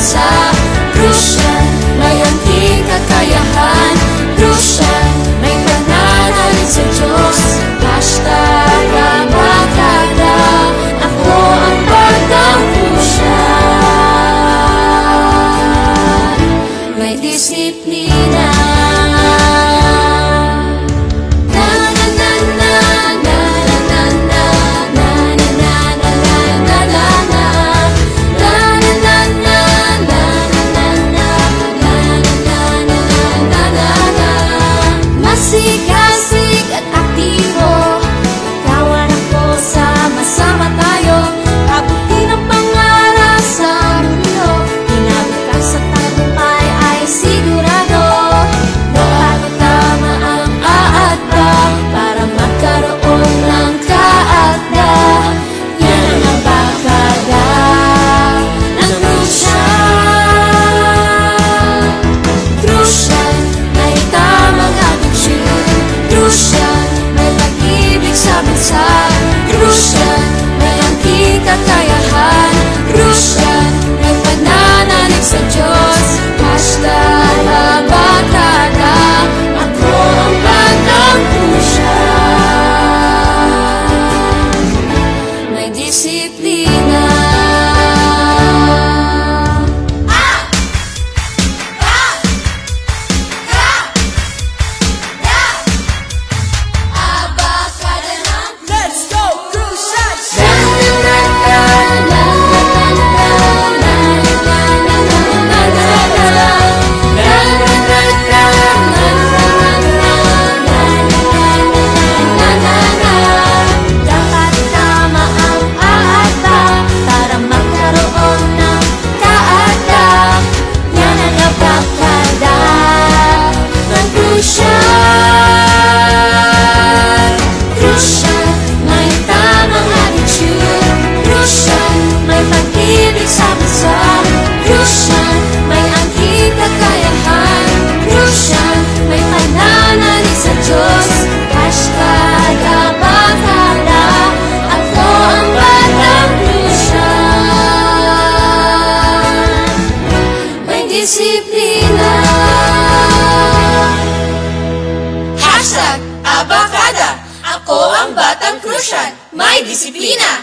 bansa. Crucian, may anting kakayahan. Crucian, may pananalig sa Diyos. Hashtag Abacada, ako ang batang Crucian. May disiplina. Sigasig at aktibo, kawan ako, sama-sama tayo. Abutin ang pangarap sa mundo, kinabukas sa tagumpay ay sigurado. Bago tama ang aakda, para magkaroon ng kaakda. Yan ang Abacada ng Crucian. Crucian, may tamang attitude. Crucian, may pag-ibig sa bansa. Crucian, may angking kakayahan. Crucian, may pananalig sa Diyos. Hashtag Abacada, ako ang batang Crucian. May disiplina. Crucian, may tamang attitude. Crucian, may pag-ibig sa bansa. Crucian, may angking kakayahan. Crucian, may pananalig sa Diyos. Hashtag Abacada, ako ang batang Crucian. May disiplina. Hashtag Abacada, ako ang batang Crucian, may disiplina.